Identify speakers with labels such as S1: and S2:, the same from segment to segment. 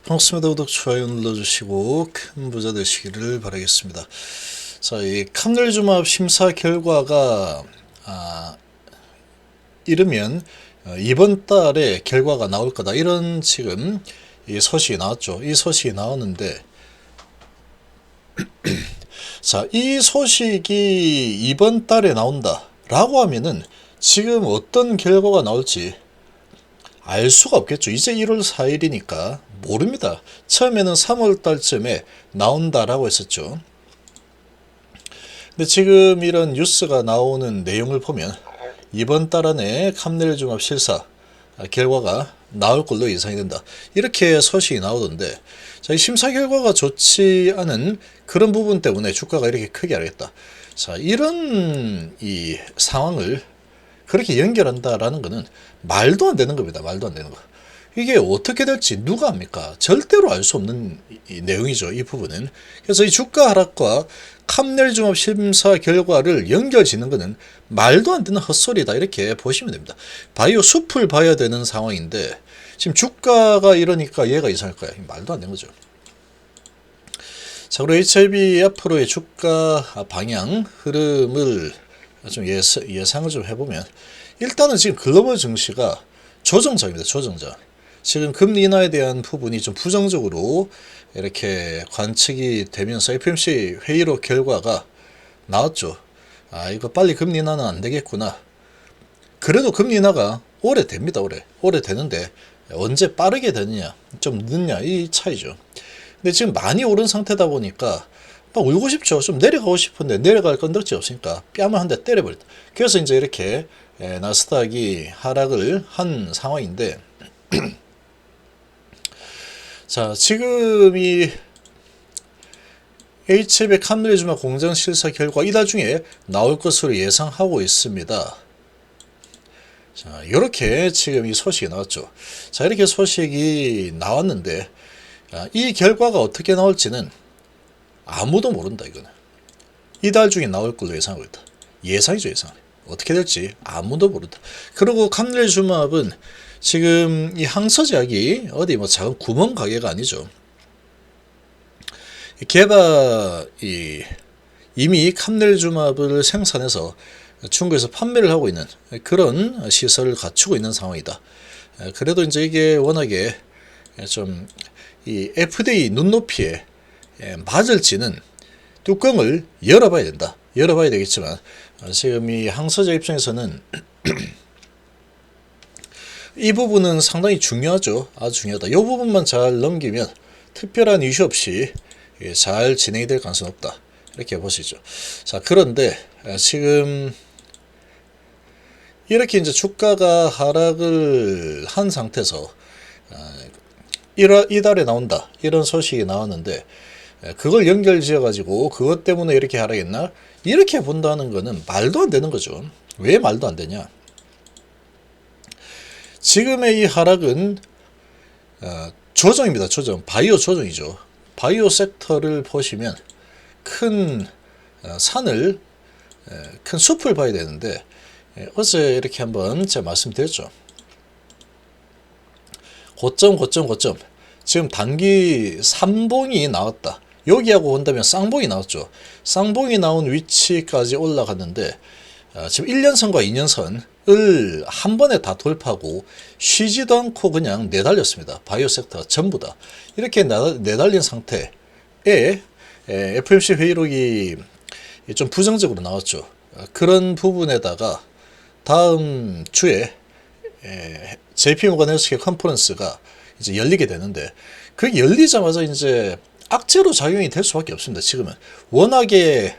S1: 반갑습니다. 구독, 좋아요 눌러주시고 큰 부자 되시기를 바라겠습니다. 자, 이 캄넬주맙 심사 결과가 이르면 이번 달에 결과가 나올 거다, 이런 지금 이 소식이 나왔죠. 이 소식이 나왔는데, 자, 이 소식이 이번 달에 나온다 라고 하면은 지금 어떤 결과가 나올지 알 수가 없겠죠. 이제 1월 4일이니까 모릅니다. 처음에는 3월 달쯤에 나온다라고 했었죠. 근데 지금 이런 뉴스가 나오는 내용을 보면 이번 달 안에 캄넬주맙 실사 결과가 나올 걸로 예상이 된다, 이렇게 소식이 나오던데, 자, 이 심사 결과가 좋지 않은 그런 부분 때문에 주가가 이렇게 크게 하겠다. 자, 이런 이 상황을 그렇게 연결한다라는 것은 말도 안 되는 겁니다. 말도 안 되는 거. 이게 어떻게 될지 누가 압니까? 절대로 알 수 없는 이 내용이죠, 이 부분은. 그래서 이 주가 하락과 캄넬주맙 심사 결과를 연결 짓는 것은 말도 안 되는 헛소리다, 이렇게 보시면 됩니다. 바이오 숲을 봐야 되는 상황인데 지금 주가가 이러니까 얘가 이상할 거야. 말도 안 되는 거죠. 자, 그리고 HIB 앞으로의 주가 방향 흐름을 좀 예상을 좀 해보면, 일단은 지금 글로벌 증시가 조정장입니다. 조정장. 지금 금리 인하에 대한 부분이 좀 부정적으로 이렇게 관측이 되면서 FOMC 회의로 결과가 나왔죠. 이거 빨리 금리 인하는 안 되겠구나. 그래도 금리 인하가 오래 됩니다. 오래 되는데 언제 빠르게 되느냐, 좀 늦냐, 이 차이죠. 근데 지금 많이 오른 상태다 보니까 막 울고 싶죠. 좀 내려가고 싶은데 내려갈 건덕지 없으니까 뺨을 한 대 때려버렸다. 그래서 이제 이렇게 나스닥이 하락을 한 상황인데, 자, 지금 이 HF 캄넬주맙 공정 실사 결과 이달 중에 나올 것으로 예상하고 있습니다. 자, 이렇게 지금 이 소식이 나왔죠. 자, 이렇게 소식이 나왔는데, 이 결과가 어떻게 나올지는 아무도 모른다, 이거는. 이달 중에 나올 걸로 예상하고 있다. 예상이죠, 예상. 어떻게 될지 아무도 모른다. 그리고 캄넬주맙은 지금 이 항서제약이 어디 뭐 작은 구멍 가게가 아니죠. 걔가 이미 캄넬주맙을 생산해서 중국에서 판매를 하고 있는 그런 시설을 갖추고 있는 상황이다. 그래도 이제 이게 워낙에 좀 이 FDA 눈높이에 맞을지는 뚜껑을 열어봐야 된다. 열어봐야 되겠지만, 지금 이 항서제 입장에서는 이 부분은 상당히 중요하죠. 아주 중요하다. 이 부분만 잘 넘기면 특별한 이슈 없이 잘 진행이 될 가능성은 없다, 이렇게 보시죠. 자, 그런데 지금 이렇게 이제 주가가 하락을 한 상태에서 이달에 나온다, 이런 소식이 나왔는데, 그걸 연결 지어 가지고 그것 때문에 이렇게 하락했나, 이렇게 본다는 거는 말도 안 되는 거죠. 왜 말도 안 되냐? 지금의 이 하락은 조정입니다. 조정. 바이오 조정이죠. 바이오 섹터를 보시면 큰 산을, 큰 숲을 봐야 되는데, 어제 이렇게 한번 제가 말씀드렸죠. 고점. 지금 단기 삼봉이 나왔다, 여기하고 본다면 쌍봉이 나왔죠. 쌍봉이 나온 위치까지 올라갔는데, 지금 1년선과 2년선을 한 번에 다 돌파하고 쉬지도 않고 그냥 내달렸습니다. 바이오 섹터 전부 다 이렇게 내달린 상태에 FOMC 회의록이 좀 부정적으로 나왔죠. 그런 부분에다가 다음 주에 JP모건 헬스케어 컨퍼런스가 이제 열리게 되는데, 그 열리자마자 이제 악재로 작용이 될 수밖에 없습니다. 지금은 워낙에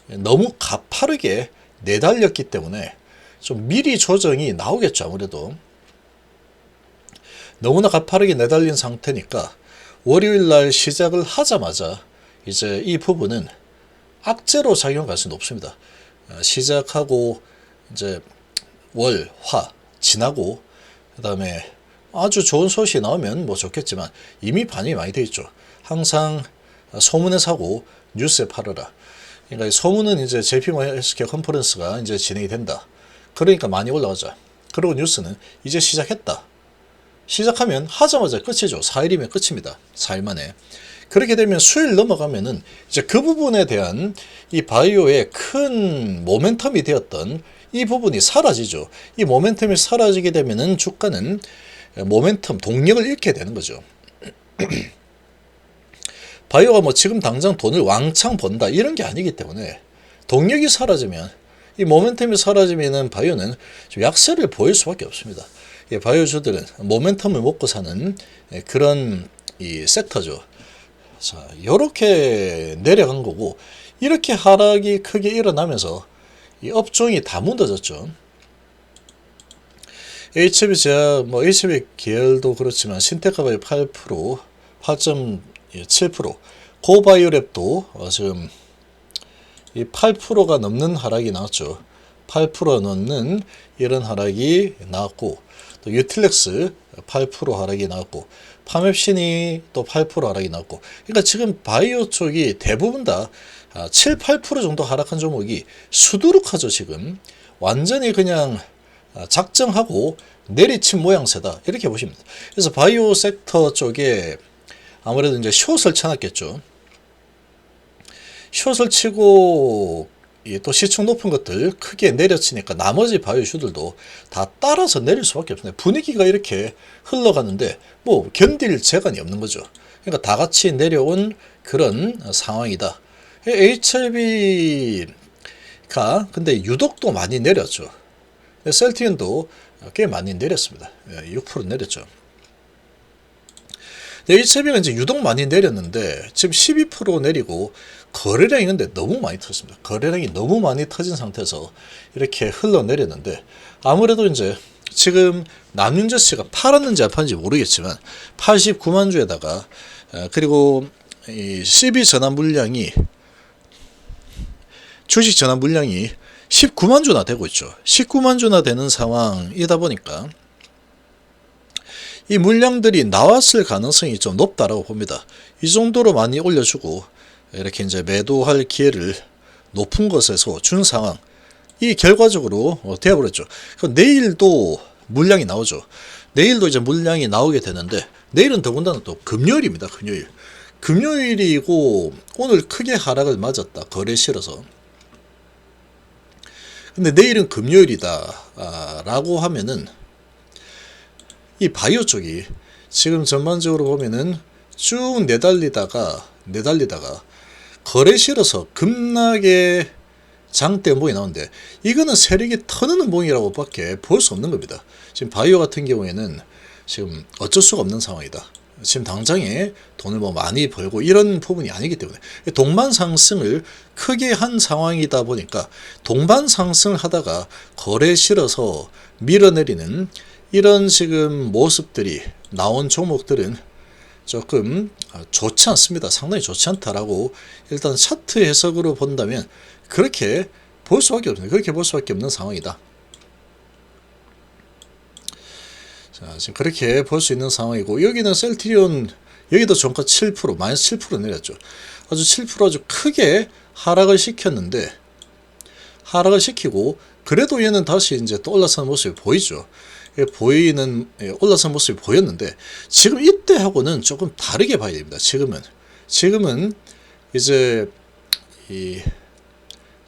S1: 너무 가파르게 내달렸기 때문에 좀 미리 조정이 나오겠죠. 아무래도 너무나 가파르게 내달린 상태니까 월요일날 시작을 하자마자 이제 이 부분은 악재로 작용할 가능성이 높습니다. 시작하고 이제 월, 화 지나고 그 다음에 아주 좋은 소식이 나오면 뭐 좋겠지만 이미 반영이 많이 되어 있죠. 항상 소문에 사고 뉴스에 팔아라. 그러니까 소문은 이제 JP모건 헬스케어 컨퍼런스가 이제 진행이 된다, 그러니까 많이 올라가자. 그리고 뉴스는 이제 시작했다, 시작하면 하자마자 끝이죠. 4일이면 끝입니다. 4일 만에. 그렇게 되면 수요일 넘어가면은 이제 그 부분에 대한 이 바이오의 큰 모멘텀이 되었던 이 부분이 사라지죠. 이 모멘텀이 사라지게 되면은 주가는 모멘텀, 동력을 잃게 되는 거죠. 바이오가 뭐 지금 당장 돈을 왕창 번다 이런 게 아니기 때문에 동력이 사라지면, 이 모멘텀이 사라지면은 바이오는 좀 약세를 보일 수밖에 없습니다. 바이오주들은 모멘텀을 먹고 사는 그런 이 섹터죠. 자, 이렇게 내려간 거고, 이렇게 하락이 크게 일어나면서 이 업종이 다 무너졌죠. HB 제약, 뭐 HB 계열도 그렇지만 신테카바이오 8%, 8.7%, 고바이오랩도 지금 이 8%가 넘는 하락이 나왔죠. 8% 넘는 이런 하락이 나왔고, 또 유틸렉스 8% 하락이 나왔고, 파맵신이 또 8% 하락이 나왔고, 그러니까 지금 바이오 쪽이 대부분 다 7, 8% 정도 하락한 종목이 수두룩하죠. 지금 완전히 그냥 작정하고 내리친 모양새다 이렇게 보시면 됩니다. 그래서 바이오 섹터 쪽에 아무래도 이제 숏을 쳐놨겠죠. 숏을 치고 또 시총 높은 것들 크게 내려치니까 나머지 바이오슈들도 다 따라서 내릴 수밖에 없습니다. 분위기가 이렇게 흘러가는데 뭐 견딜 재간이 없는 거죠. 그러니까 다 같이 내려온 그런 상황이다. HLB가 근데 유독 또 많이 내렸죠. 셀트리온도 꽤 많이 내렸습니다. 6% 내렸죠. HLB가 이제 유독 많이 내렸는데 지금 12% 내리고 거래량이 근데 너무 많이 터졌습니다. 거래량이 너무 많이 터진 상태에서 이렇게 흘러내렸는데, 아무래도 이제 지금 남윤저씨가 팔았는지 안 팔았는지 모르겠지만 89만 주에다가 그리고 이 CB 전환 물량이, 주식 전환 물량이 19만 주나 되고 있죠. 19만 주나 되는 상황이다 보니까 이 물량들이 나왔을 가능성이 좀 높다라고 봅니다. 이 정도로 많이 올려주고 이렇게 이제 매도할 기회를 높은 것에서 준 상황, 이 결과적으로 되어버렸죠. 내일도 물량이 나오죠. 내일도 이제 물량이 나오게 되는데, 내일은 더군다나 또 금요일입니다. 금요일이고 오늘 크게 하락을 맞았다. 거래 실어서. 근데 내일은 금요일이다 라고 하면은 이 바이오 쪽이 지금 전반적으로 보면은 쭉 내달리다가 거래 실어서 급락의 장대봉이 나오는데, 이거는 세력이 터는 음봉이라고 밖에 볼 수 없는 겁니다. 지금 바이오 같은 경우에는 지금 어쩔 수가 없는 상황이다. 지금 당장에 돈을 뭐 많이 벌고 이런 부분이 아니기 때문에 동반 상승을 크게 한 상황이다 보니까, 동반 상승을 하다가 거래 실어서 밀어내리는 이런 지금 모습들이 나온 종목들은 조금 좋지 않습니다. 상당히 좋지 않다라고 일단 차트 해석으로 본다면 그렇게 볼 수밖에 없습니다. 그렇게 볼 수밖에 없는 상황이다. 자, 지금 그렇게 볼 수 있는 상황이고, 여기는 셀트리온, 여기도 종가 7%, 마이너스 7% 내렸죠. 아주 7% 아주 크게 하락을 시켰는데, 하락을 시키고 그래도 얘는 다시 이제 또 올라서는 모습이 보이죠. 올라선 모습이 보였는데, 지금 이때하고는 조금 다르게 봐야 됩니다. 지금은 이제 이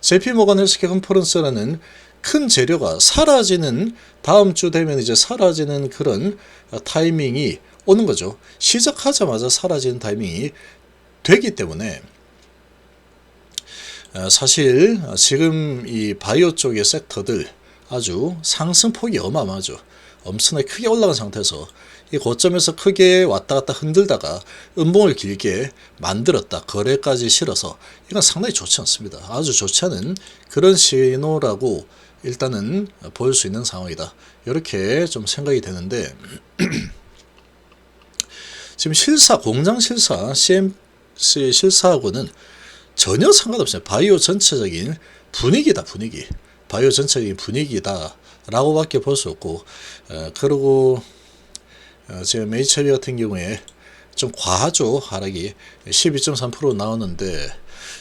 S1: JP모건 헬스케어 컨퍼런스라는 큰 재료가 사라지는, 다음 주 되면 이제 사라지는 그런 타이밍이 오는 거죠. 시작하자마자 사라지는 타이밍이 되기 때문에 사실 지금 이 바이오 쪽의 섹터들 아주 상승폭이 어마어마하죠. 엄청나게 크게 올라간 상태에서 이 고점에서 크게 왔다 갔다 흔들다가 음봉을 길게 만들었다, 거래까지 실어서, 이건 상당히 좋지 않습니다. 아주 좋지 않은 그런 신호라고 일단은 볼 수 있는 상황이다. 이렇게 좀 생각이 되는데, 지금 공장 실사, CMC 실사하고는 전혀 상관없습니다. 바이오 전체적인 분위기다, 바이오 전체적인 분위기다 라고 밖에 볼 수 없고, 그리고 지금 HLB 같은 경우에 좀 과하죠. 하락이 12.3% 나오는데,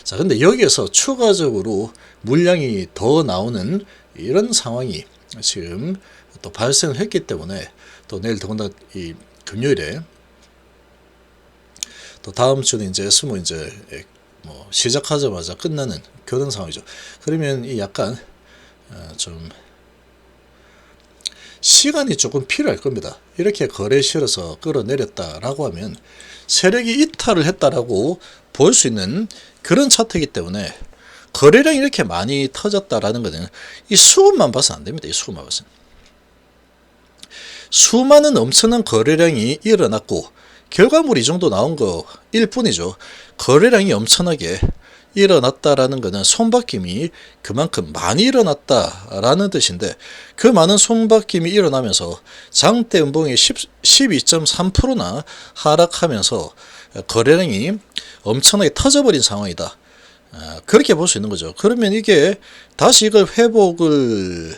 S1: 자, 근데 여기에서 추가적으로 물량이 더 나오는 이런 상황이 지금 또 발생을 했기 때문에 또 내일 더군다나 이 금요일에 또 다음 주는 이제 스모 이제 뭐 시작하자마자 끝나는 그런 상황이죠. 그러면 이 약간 좀 시간이 조금 필요할 겁니다. 이렇게 거래 실어서 끌어내렸다라고 하면 세력이 이탈을 했다라고 볼 수 있는 그런 차트이기 때문에 거래량이 이렇게 많이 터졌다라는 것은 이 수급만 봐서는 안 됩니다. 이 수급만 봐서는. 수많은 엄청난 거래량이 일어났고 결과물이 이 정도 나온 거일 뿐이죠. 거래량이 엄청나게 일어났다라는 것은 손바뀜이 그만큼 많이 일어났다라는 뜻인데, 그 많은 손바뀜이 일어나면서 장대 음봉이 12.3%나 하락하면서 거래량이 엄청나게 터져버린 상황이다. 그렇게 볼 수 있는 거죠. 그러면 이게 다시 이걸 회복을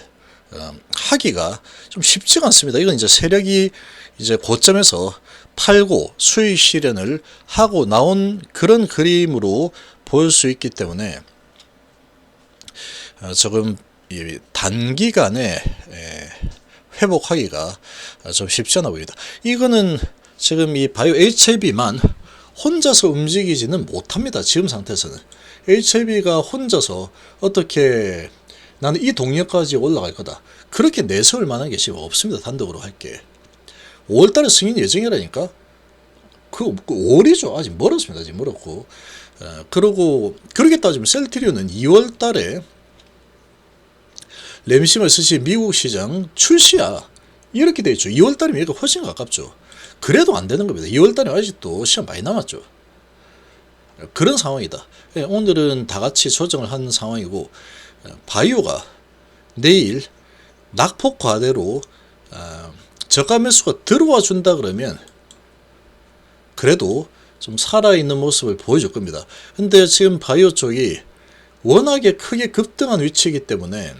S1: 하기가 좀 쉽지가 않습니다. 이건 이제 세력이 이제 고점에서 팔고 수익 실현을 하고 나온 그런 그림으로 볼 수 있기 때문에 조금 단기간에 회복하기가 좀 쉽지 않아 보입니다. 이거는 지금 이 바이오 HLB만 혼자서 움직이지는 못합니다. 지금 상태에서는 HLB가 혼자서 어떻게 나는 이 동력까지 올라갈 거다, 그렇게 내세울 만한 게 지금 없습니다. 단독으로 할게. 5월달에 승인 예정이라니까. 그 5월이죠. 아직 멀었습니다. 아직 멀었고. 그러고 그렇게 따지면 셀트리온은 2월달에 램심을 쓰시 미국 시장 출시야, 이렇게 돼 있죠. 2월달이면 이거 훨씬 가깝죠. 그래도 안 되는 겁니다. 2월달에 아직도 시간 많이 남았죠. 그런 상황이다. 오늘은 다 같이 조정을 한 상황이고, 바이오가 내일 낙폭 과대로 저가 매수가 들어와 준다 그러면 그래도 좀 살아있는 모습을 보여줄 겁니다. 근데 지금 바이오 쪽이 워낙에 크게 급등한 위치이기 때문에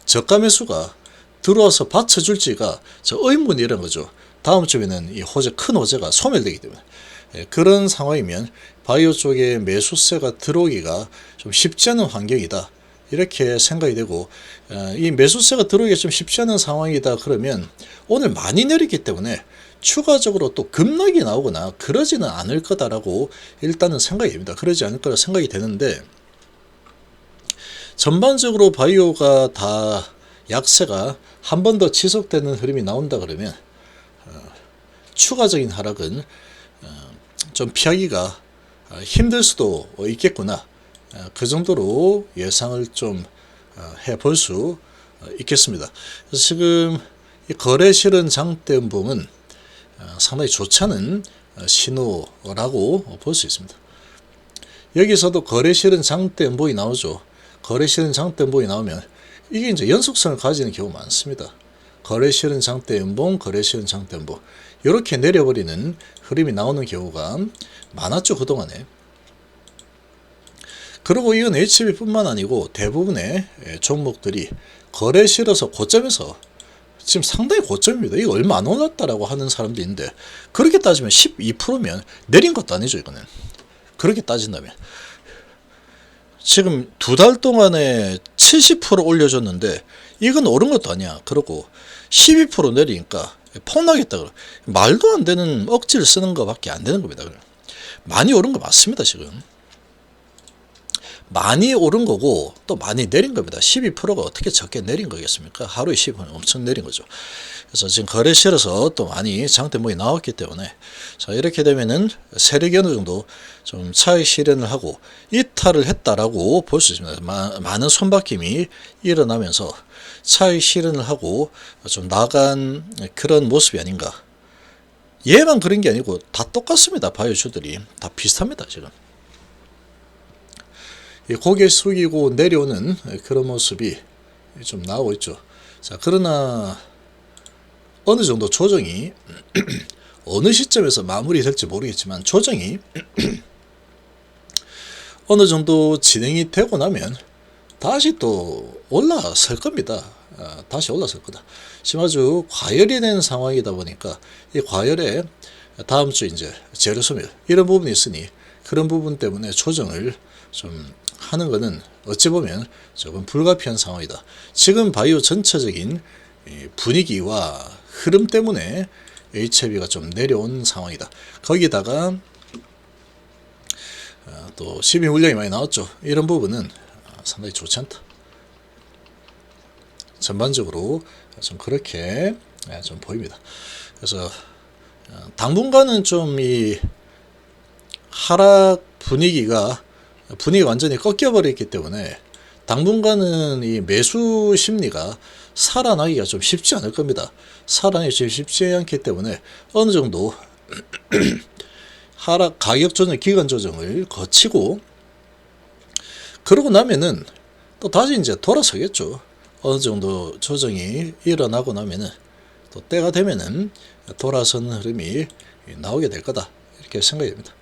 S1: 저가 매수가 들어와서 받쳐줄지가 저 의문이라는 거죠. 다음 주에는 이 호재, 큰 호재가 소멸되기 때문에. 그런 상황이면 바이오 쪽에 매수세가 들어오기가 좀 쉽지 않은 환경이다, 이렇게 생각이 되고, 이 매수세가 들어오기가 좀 쉽지 않은 상황이다 그러면 오늘 많이 내렸기 때문에 추가적으로 또 급락이 나오거나 그러지는 않을 거다라고 일단은 생각이 됩니다. 그러지 않을 거라 생각이 되는데, 전반적으로 바이오가 다 약세가 한 번 더 지속되는 흐름이 나온다 그러면 추가적인 하락은 좀 피하기가 힘들 수도 있겠구나, 그 정도로 예상을 좀 해볼 수 있겠습니다. 그래서 지금 이 거래 실은 장대 음봉은 상당히 좋지 않은 신호라고 볼 수 있습니다. 여기서도 거래 실은 장대 음봉이 나오죠. 거래 실은 장대 음봉이 나오면 이게 이제 연속성을 가지는 경우가 많습니다. 거래 실은 장대 음봉, 거래 실은 장대 음봉, 이렇게 내려버리는 흐름이 나오는 경우가 많았죠, 그동안에. 그리고 이건 HB뿐만 아니고 대부분의 종목들이 거래 실어서 고점에서 지금 상당히 고점입니다. 이거 얼마 안 올랐다라고 하는 사람도 있는데, 그렇게 따지면 12%면 내린 것도 아니죠, 이거는. 그렇게 따진다면. 지금 두 달 동안에 70% 올려줬는데 이건 오른 것도 아니야. 그러고 12% 내리니까 폭락했다 그래. 말도 안 되는 억지를 쓰는 것밖에 안 되는 겁니다. 많이 오른 거 맞습니다. 지금 많이 오른 거고 또 많이 내린 겁니다. 12%가 어떻게 적게 내린 거겠습니까? 하루에 10% 엄청 내린 거죠. 그래서 지금 거래 실어서 또 많이 장대목이 나왔기 때문에, 자, 이렇게 되면은 세력이 어느 정도 좀 차익 실현을 하고 이탈을 했다라고 볼 수 있습니다. 많은 손바뀜이 일어나면서 차익 실현을 하고 좀 나간 그런 모습이 아닌가. 얘만 그런 게 아니고 다 똑같습니다. 바이오주들이 다 비슷합니다. 지금 고개 숙이고 내려오는 그런 모습이 좀 나오고 있죠. 자, 그러나 어느 정도 조정이 어느 시점에서 마무리될지 모르겠지만 조정이 어느 정도 진행이 되고 나면 다시 또 올라설 겁니다. 다시 올라설 거다. 지금 아주 과열이 된 상황이다 보니까 이 과열에 다음 주 이제 재료 소멸 이런 부분이 있으니 그런 부분 때문에 조정을 좀 하는 것은 어찌 보면 조금 불가피한 상황이다. 지금 바이오 전체적인 분위기와 흐름 때문에 HLB가 좀 내려온 상황이다. 거기다가 또 12 물량이 많이 나왔죠. 이런 부분은 상당히 좋지 않다. 전반적으로 좀 그렇게 좀 보입니다. 그래서 당분간은 좀 이 하락 분위기가 완전히 꺾여버렸기 때문에 당분간은 이 매수 심리가 살아나기가 좀 쉽지 않을 겁니다. 살아나기 쉽지 않기 때문에 어느 정도 하락 가격 조정, 기간 조정을 거치고 그러고 나면은 또 다시 이제 돌아서겠죠. 어느 정도 조정이 일어나고 나면은 또 때가 되면은 돌아서는 흐름이 나오게 될 거다. 이렇게 생각이 됩니다.